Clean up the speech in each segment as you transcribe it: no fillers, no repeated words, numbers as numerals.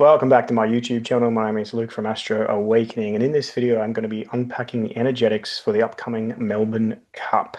Welcome back to my YouTube channel. My name is Luke from Astro Awakening, and in this video, I'm going to be unpacking the energetics for the upcoming Melbourne Cup.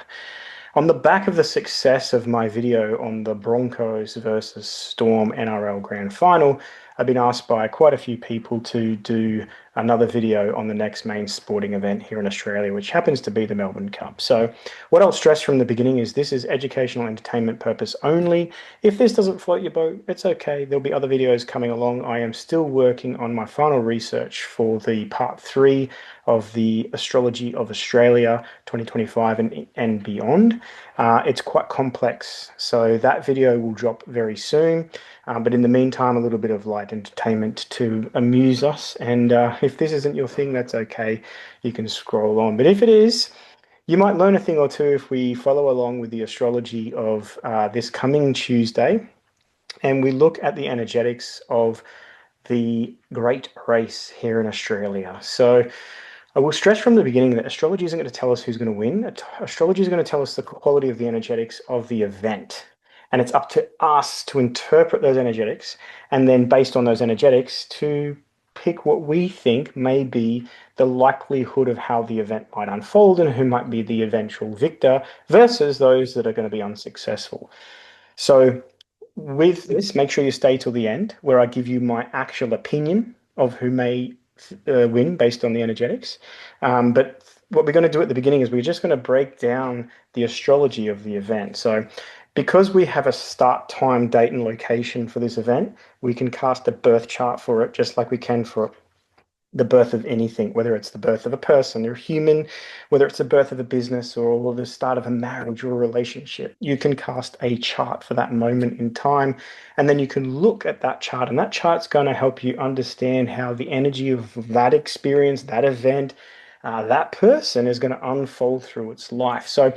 On the back of the success of my video on the Broncos versus Storm NRL Grand Final, I've been asked by quite a few people to do another video on the next main sporting event here in Australia, which happens to be the Melbourne Cup. So, what I'll stress from the beginning is this is educational entertainment purpose only. If this doesn't float your boat, it's okay. There'll be other videos coming along. I am still working on my final research for the part 3 of the Astrology of Australia 2025 and beyond. It's quite complex, so that video will drop very soon. But in the meantime, a little bit of light entertainment to amuse us. And if this isn't your thing, that's okay. You can scroll on. But if it is, you might learn a thing or two if we follow along with the astrology of this coming Tuesday and we look at the energetics of the great race here in Australia. So I will stress from the beginning that astrology isn't going to tell us who's going to win. Astrology is going to tell us the quality of the energetics of the event. And it's up to us to interpret those energetics and then, based on those energetics, to pick what we think may be the likelihood of how the event might unfold and who might be the eventual victor versus those that are going to be unsuccessful. So, with this, make sure you stay till the end where I give you my actual opinion of who may win based on the energetics. But what we're going to do at the beginning is we're just going to break down the astrology of the event. So, because we have a start time, date, and location for this event, we can cast a birth chart for it just like we can for the birth of anything, whether it's the birth of a person or a human, whether it's the birth of a business or the start of a marriage or a relationship. You can cast a chart for that moment in time, and then you can look at that chart, and that chart's going to help you understand how the energy of that experience, that event, that person is going to unfold through its life. So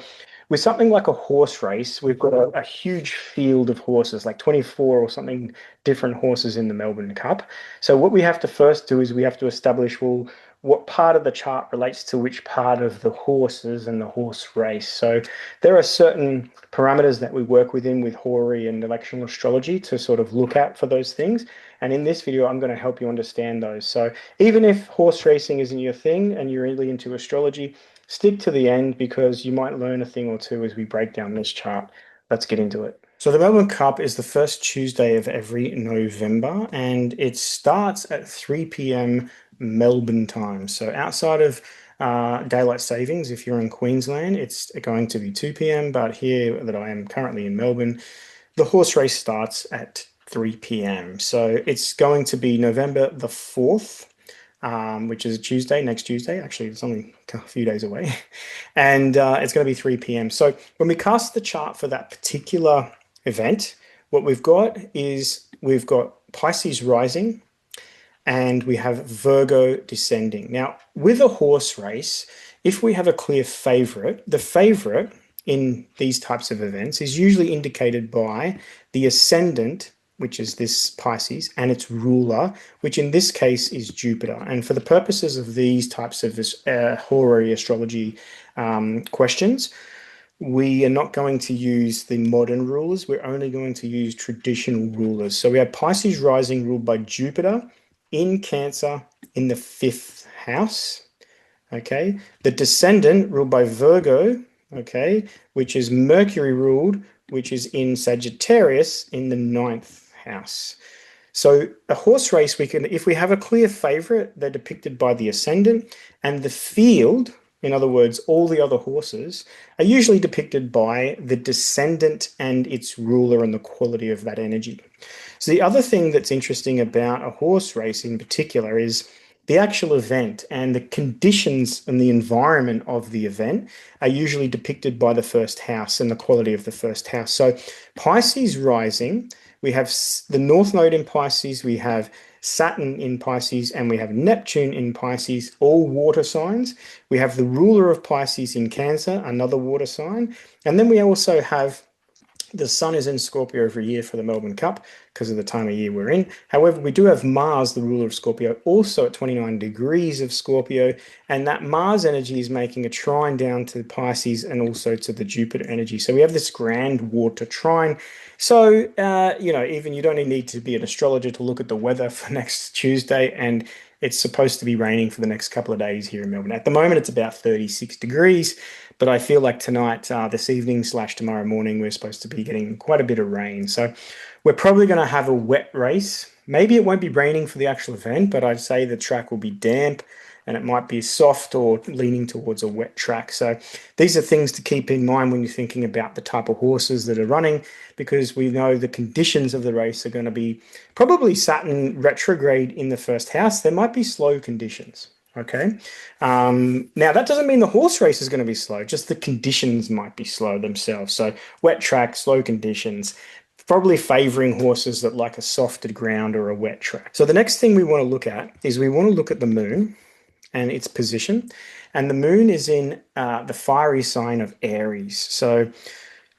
with something like a horse race, we've got a huge field of horses, like 24 or something different horses in the Melbourne Cup. So what we have to first do is we have to establish, well, what part of the chart relates to which part of the horses and the horse race. So there are certain parameters that we work within with Hori and electional astrology to sort of look at for those things. And in this video, I'm going to help you understand those. So even if horse racing isn't your thing and you're really into astrology, stick to the end because you might learn a thing or two as we break down this chart. Let's get into it. So the Melbourne Cup is the first Tuesday of every November, and it starts at 3 p.m. Melbourne time. So outside of daylight savings, if you're in Queensland, it's going to be 2 p.m. But here that I am currently in Melbourne, the horse race starts at 3 p.m. So it's going to be November the 4th, which is a Tuesday, next Tuesday. Actually, it's only a few days away. And it's going to be 3 p.m. So when we cast the chart for that particular event, what we've got is we've got Pisces rising and we have Virgo descending. Now, with a horse race, if we have a clear favorite, the favorite in these types of events is usually indicated by the ascendant, which is this Pisces, and its ruler, which in this case is Jupiter. And for the purposes of these types of horary astrology questions, we are not going to use the modern rulers. We're only going to use traditional rulers. So we have Pisces rising ruled by Jupiter in Cancer in the 5th house. Okay. The descendant ruled by Virgo, okay, which is Mercury ruled, which is in Sagittarius in the 9th house. So a horse race, we can, if we have a clear favorite, they're depicted by the ascendant, and the field, in other words, all the other horses, are usually depicted by the descendant and its ruler and the quality of that energy. So the other thing that's interesting about a horse race in particular is the actual event and the conditions and the environment of the event are usually depicted by the first house and the quality of the first house. So Pisces rising, we have the North Node in Pisces, we have Saturn in Pisces, and we have Neptune in Pisces, all water signs. We have the ruler of Pisces in Cancer, another water sign. And then we also have the sun is in Scorpio every year for the Melbourne Cup, because of the time of year we're in. However, we do have Mars, the ruler of Scorpio, also at 29 degrees of Scorpio, and that Mars energy is making a trine down to Pisces and also to the Jupiter energy. So we have this grand water trine. So, even you don't need to be an astrologer to look at the weather for next Tuesday, and it's supposed to be raining for the next couple of days here in Melbourne. At the moment, it's about 36 degrees, but I feel like tonight, this evening / tomorrow morning, we're supposed to be getting quite a bit of rain. So we're probably going to have a wet race. Maybe it won't be raining for the actual event, but I'd say the track will be damp and it might be soft or leaning towards a wet track. So these are things to keep in mind when you're thinking about the type of horses that are running, because we know the conditions of the race are going to be probably Saturn retrograde in the first house. There might be slow conditions. Okay. Now that doesn't mean the horse race is going to be slow, just the conditions might be slow themselves. So wet track, slow conditions, probably favoring horses that like a softer ground or a wet track. So the next thing we want to look at is we want to look at the moon and its position. And the moon is in the fiery sign of Aries. So,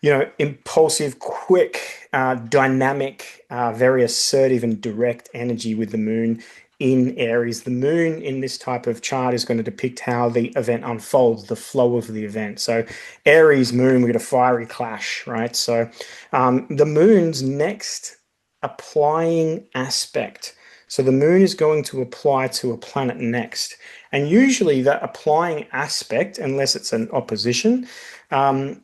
impulsive, quick, dynamic, very assertive and direct energy with the moon in Aries. The moon in this type of chart is going to depict how the event unfolds, the flow of the event. So Aries moon, we get a fiery clash, right? So the moon's next applying aspect. So the moon is going to apply to a planet next. And usually that applying aspect, unless it's an opposition,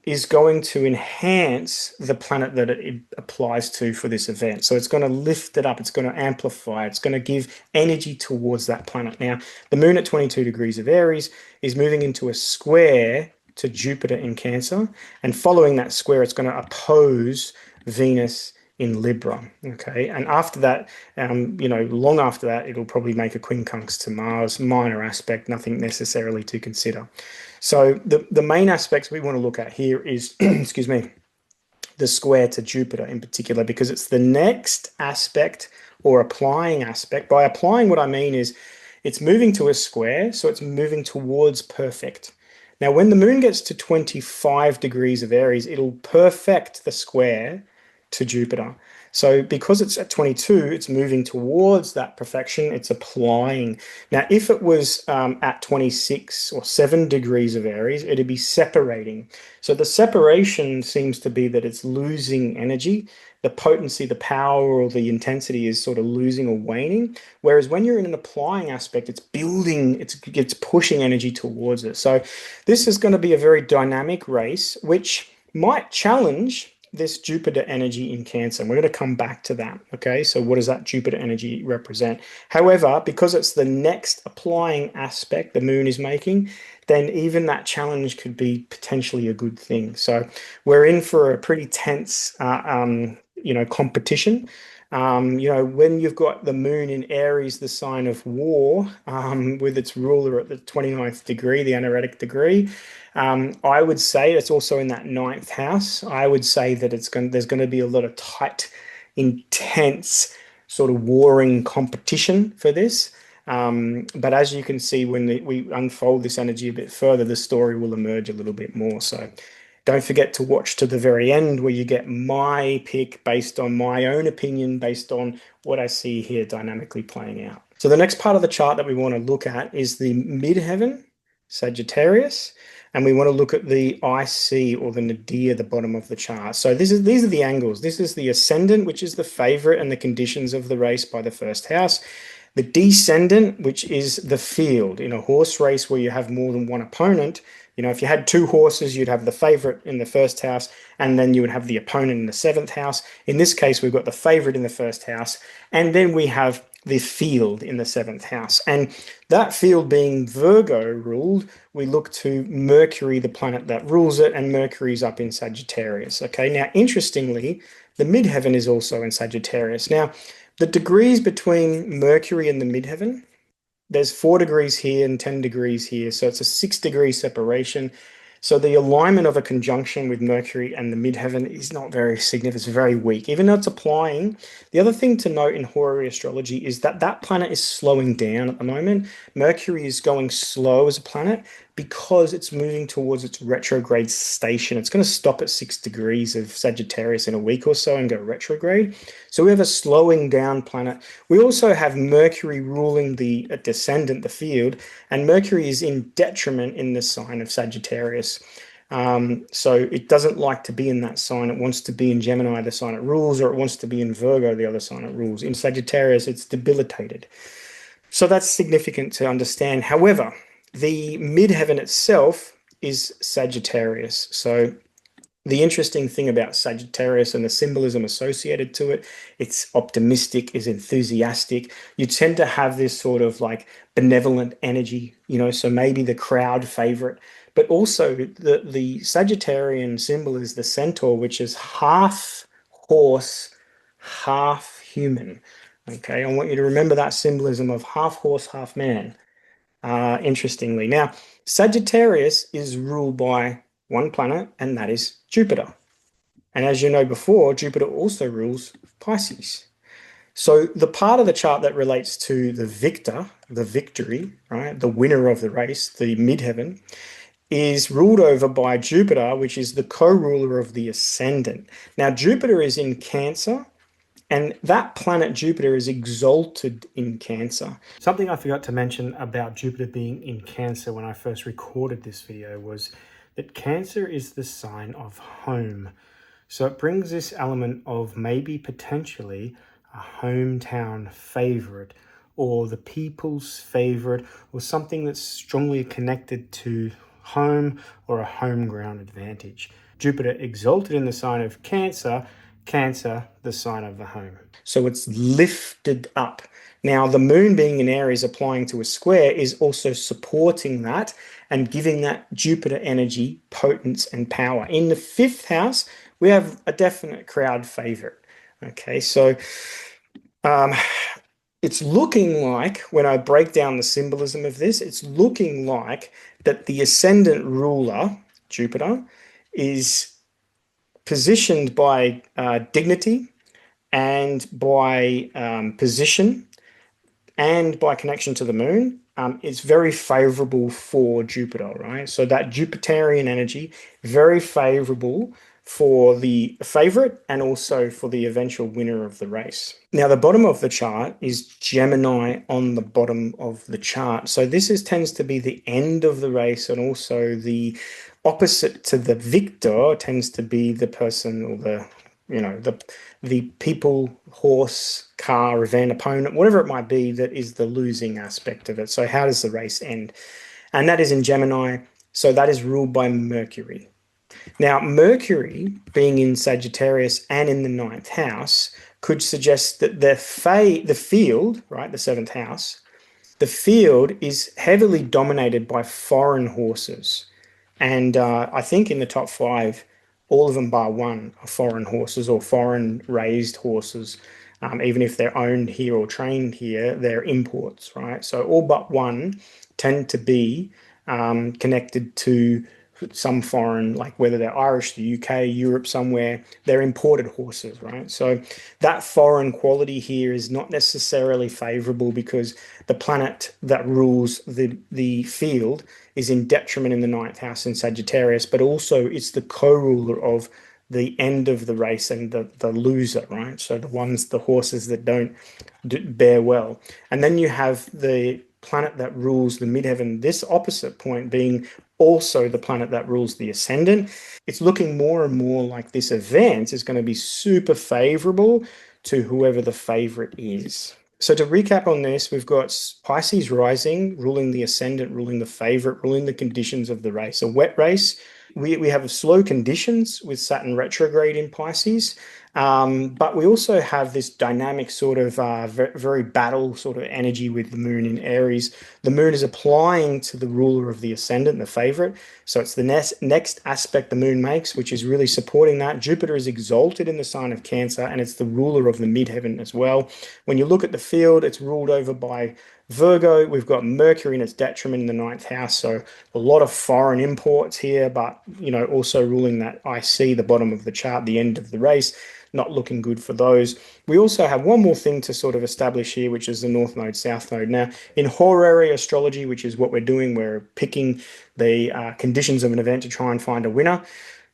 is going to enhance the planet that it applies to for this event. So it's going to lift it up, it's going to amplify, it's going to give energy towards that planet. Now, the moon at 22 degrees of Aries is moving into a square to Jupiter in Cancer, and following that square, it's going to oppose Venus in Libra. Okay, and after that, long after that, it'll probably make a quincunx to Mars, minor aspect, nothing necessarily to consider. So the main aspects we want to look at here is, excuse me, the square to Jupiter in particular, because it's the next aspect or applying aspect. By applying, what I mean is it's moving to a square, so it's moving towards perfect. Now, when the moon gets to 25 degrees of Aries, it'll perfect the square to Jupiter. So because it's at 22, it's moving towards that perfection. It's applying. Now, if it was at 26 or 7 degrees of Aries, it'd be separating. So the separation seems to be that it's losing energy. The potency, the power, or the intensity is sort of losing or waning. Whereas when you're in an applying aspect, it's building, it's pushing energy towards it. So this is going to be a very dynamic race, which might challenge this Jupiter energy in Cancer. And we're going to come back to that. Okay, so what does that Jupiter energy represent? However, because it's the next applying aspect the moon is making, then even that challenge could be potentially a good thing. So we're in for a pretty tense, competition. When you've got the moon in Aries, the sign of war, with its ruler at the 29th degree, the anaretic degree, I would say it's also in that ninth house. I would say that there's going to be a lot of tight, intense, sort of warring competition for this. But as you can see, when we unfold this energy a bit further, the story will emerge a little bit more. So don't forget to watch to the very end, where you get my pick based on my own opinion, based on what I see here dynamically playing out. So the next part of the chart that we want to look at is the midheaven, Sagittarius, and we want to look at the IC, or the nadir, the bottom of the chart. So these are the angles. This is the ascendant, which is the favorite and the conditions of the race by the first house. The descendant, which is the field. In a horse race where you have more than one opponent, if you had two horses, you'd have the favorite in the first house, and then you would have the opponent in the seventh house. In this case, we've got the favorite in the first house, and then we have the field in the seventh house. And that field being Virgo ruled, we look to Mercury, the planet that rules it, and Mercury's up in Sagittarius. Okay, now interestingly, the midheaven is also in Sagittarius. Now, the degrees between Mercury and the midheaven, there's 4 degrees here and 10 degrees here. So it's a 6-degree separation. So the alignment of a conjunction with Mercury and the midheaven is not very significant. It's very weak, even though it's applying. The other thing to note in horary astrology is that that planet is slowing down at the moment. Mercury is going slow as a planet, because it's moving towards its retrograde station. It's going to stop at 6 degrees of Sagittarius in a week or so and go retrograde. So we have a slowing down planet. We also have Mercury ruling the descendant, the field, and Mercury is in detriment in the sign of Sagittarius. So it doesn't like to be in that sign. It wants to be in Gemini, the sign it rules, or it wants to be in Virgo, the other sign it rules. In Sagittarius, it's debilitated. So that's significant to understand. However, the midheaven itself is Sagittarius. So the interesting thing about Sagittarius and the symbolism associated to it, it's optimistic, is enthusiastic. You tend to have this sort of like benevolent energy, so maybe the crowd favorite, but also the Sagittarian symbol is the centaur, which is half horse, half human. Okay, I want you to remember that symbolism of half horse, half man. Interestingly. Now, Sagittarius is ruled by one planet, and that is Jupiter. And as you know before, Jupiter also rules Pisces. So the part of the chart that relates to the victor, the victory, right, the winner of the race, the midheaven, is ruled over by Jupiter, which is the co-ruler of the ascendant. Now, Jupiter is in Cancer, and that planet Jupiter is exalted in Cancer. Something I forgot to mention about Jupiter being in Cancer when I first recorded this video was that Cancer is the sign of home. So it brings this element of maybe potentially a hometown favorite, or the people's favorite, or something that's strongly connected to home or a home ground advantage. Jupiter exalted in the sign of Cancer, Cancer, the sign of the home. So it's lifted up. Now, the moon being in Aries applying to a square is also supporting that and giving that Jupiter energy, potence, and power. In the fifth house, we have a definite crowd favorite. Okay, so it's looking like, when I break down the symbolism of this, it's looking like that the ascendant ruler, Jupiter, is positioned by dignity and by position and by connection to the moon. It's very favorable for Jupiter, right? So that Jupiterian energy, very favorable for the favorite and also for the eventual winner of the race. Now, the bottom of the chart is Gemini on the bottom of the chart. So this tends to be the end of the race, and also the opposite to the victor tends to be the person, or the people, horse, car, event, opponent, whatever it might be, that is the losing aspect of it. So how does the race end? And that is in Gemini. So that is ruled by Mercury. Now, Mercury being in Sagittarius and in the ninth house could suggest that the field, right, the seventh house, the field is heavily dominated by foreign horses. And I think in the top 5, all of them bar one are foreign horses or foreign raised horses. Even if they're owned here or trained here, they're imports, right? So all but one tend to be connected to some foreign, like whether they're Irish, the UK, Europe, somewhere, they're imported horses, right? So that foreign quality here is not necessarily favorable, because the planet that rules the field is in detriment in the ninth house in Sagittarius, but also it's the co-ruler of the end of the race and the loser, right? So the horses that don't bear well. And then you have the planet that rules the midheaven, this opposite point being also the planet that rules the ascendant. It's looking more and more like this event is going to be super favorable to whoever the favorite is. So to recap on this, we've got Pisces rising, ruling the ascendant, ruling the favorite, ruling the conditions of the race. A wet race. We have slow conditions with Saturn retrograde in Pisces, but we also have this dynamic sort of very battle sort of energy with the moon in Aries. The moon is applying to the ruler of the ascendant, the favorite. So it's the next aspect the moon makes, which is really supporting that. Jupiter is exalted in the sign of Cancer, and it's the ruler of the midheaven as well. When you look at the field, it's ruled over by Virgo. We've got Mercury in its detriment in the ninth house, so a lot of foreign imports here, but also ruling that IC, the bottom of the chart, the end of the race. not looking good for those. We also have one more thing to sort of establish here, which is the North Node, South Node. Now, in horary astrology, which is what we're doing, we're picking the conditions of an event to try and find a winner.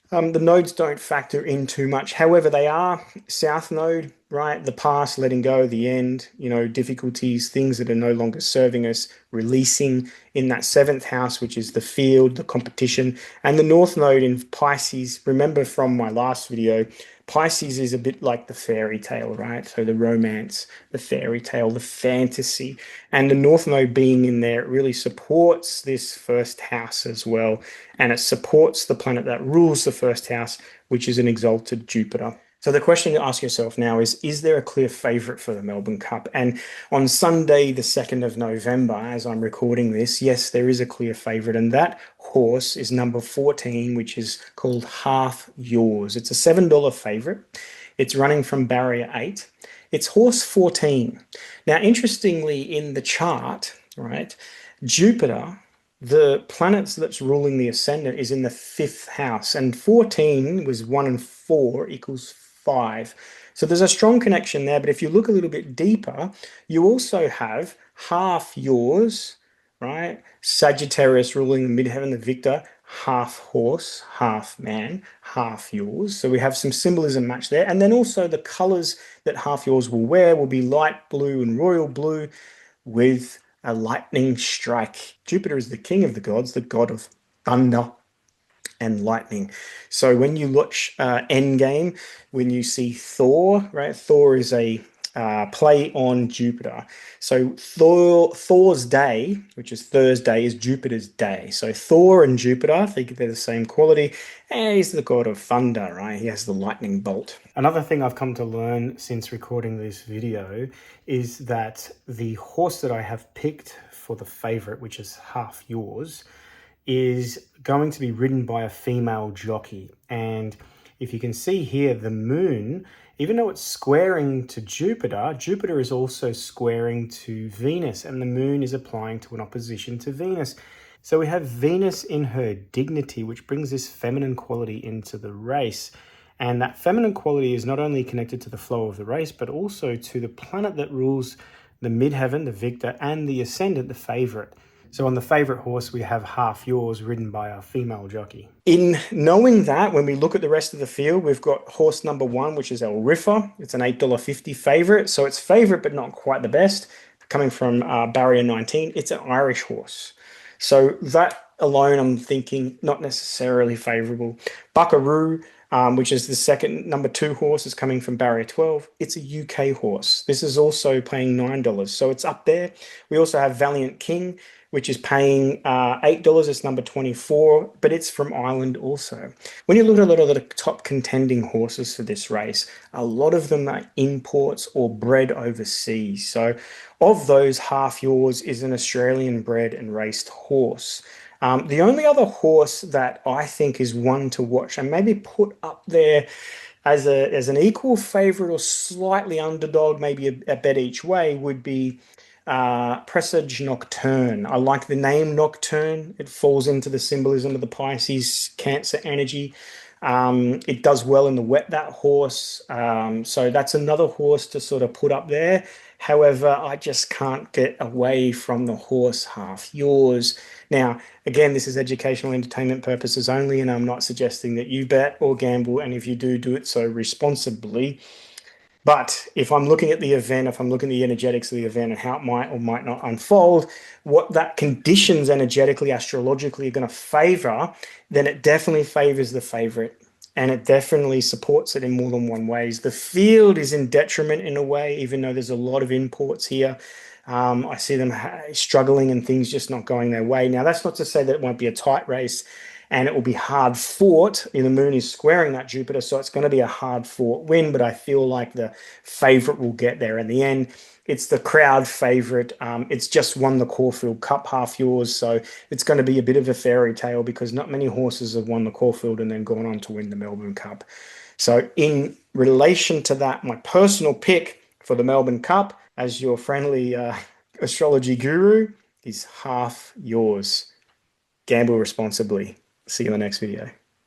The nodes don't factor in too much. However, they are South Node, right? The past, letting go, the end, difficulties, things that are no longer serving us, releasing in that seventh house, which is the field, the competition, and the North Node in Pisces. Remember from my last video, Pisces is a bit like the fairy tale, right? So the romance, the fairy tale, the fantasy, and the North Node being in there, it really supports this first house as well. And it supports the planet that rules the first house, which is an exalted Jupiter. So the question to ask yourself now is there a clear favorite for the Melbourne Cup? And on Sunday, the 2nd of November, as I'm recording this, yes, there is a clear favorite. And that horse is number 14, which is called Half Yours. It's a $7 favorite. It's running from barrier 8. It's horse 14. Now, interestingly, in the chart, right, Jupiter, the planets that's ruling the ascendant, is in the 5th house, and 14 was 1 and 4 equals 5. So there's a strong connection there. But if you look a little bit deeper, you also have half yours, right? Sagittarius ruling the midheaven, the victor, half horse, half man, half yours. So we have some symbolism match there. And then also the colors that half yours will wear will be light blue and royal blue with a lightning strike. Jupiter is the king of the gods, the god of thunder and lightning. So when you watch Endgame, when you see Thor, right? Thor is a play on Jupiter. So Thor's day, which is Thursday, is Jupiter's day. So Thor and Jupiter, I think they're the same quality. And he's the god of thunder, right? He has the lightning bolt. Another thing I've come to learn since recording this video is that the horse that I have picked for the favorite, which is Half Yours, is going to be ridden by a female jockey. And if you can see here, the moon, even though it's squaring to Jupiter, Jupiter is also squaring to Venus, and the moon is applying to an opposition to Venus. So we have Venus in her dignity, which brings this feminine quality into the race. And that feminine quality is not only connected to the flow of the race, but also to the planet that rules the midheaven, the victor, and the ascendant, the favorite. So on the favorite horse, we have Half Yours ridden by a female jockey. In knowing that, when we look at the rest of the field, we've got horse number 1, which is El Riffa. It's an $8.50 favorite. So it's favorite, but not quite the best. Coming from barrier 19, it's an Irish horse. So that alone, I'm thinking not necessarily favorable. Buckaroo, which is the second number 2 horse, is coming from barrier 12. It's a UK horse. This is also paying $9. So it's up there. We also have Valiant King, which is paying $8. It's number 24, but it's from Ireland also. When you look at a lot of the top contending horses for this race, a lot of them are imports or bred overseas. So of those, Half Yours is an Australian bred and raced horse. The only other horse that I think is one to watch and maybe put up there as an equal favorite or slightly underdog, maybe a bet each way, would be Presage Nocturne. I like the name Nocturne. It falls into the symbolism of the Pisces Cancer energy. It does well in the wet, that horse. So that's another horse to sort of put up there. However, I just can't get away from the horse Half Yours. Now, again, this is educational entertainment purposes only, and I'm not suggesting that you bet or gamble, and if you do, do it so responsibly. But if I'm looking at the event, if I'm looking at the energetics of the event and how it might or might not unfold, what that conditions energetically, astrologically are going to favor, then it definitely favors the favorite. And it definitely supports it in more than one ways. The field is in detriment in a way, even though there's a lot of imports here. I see them struggling and things just not going their way. Now, that's not to say that it won't be a tight race and it will be hard fought. The moon is squaring that Jupiter, so it's going to be a hard fought win, but I feel like the favorite will get there in the end. It's the crowd favorite. It's just won the Caulfield Cup, Half Yours, so it's going to be a bit of a fairy tale because not many horses have won the Caulfield and then gone on to win the Melbourne Cup. So in relation to that, my personal pick for the Melbourne Cup as your friendly astrology guru is Half Yours. Gamble responsibly. See you in the next video.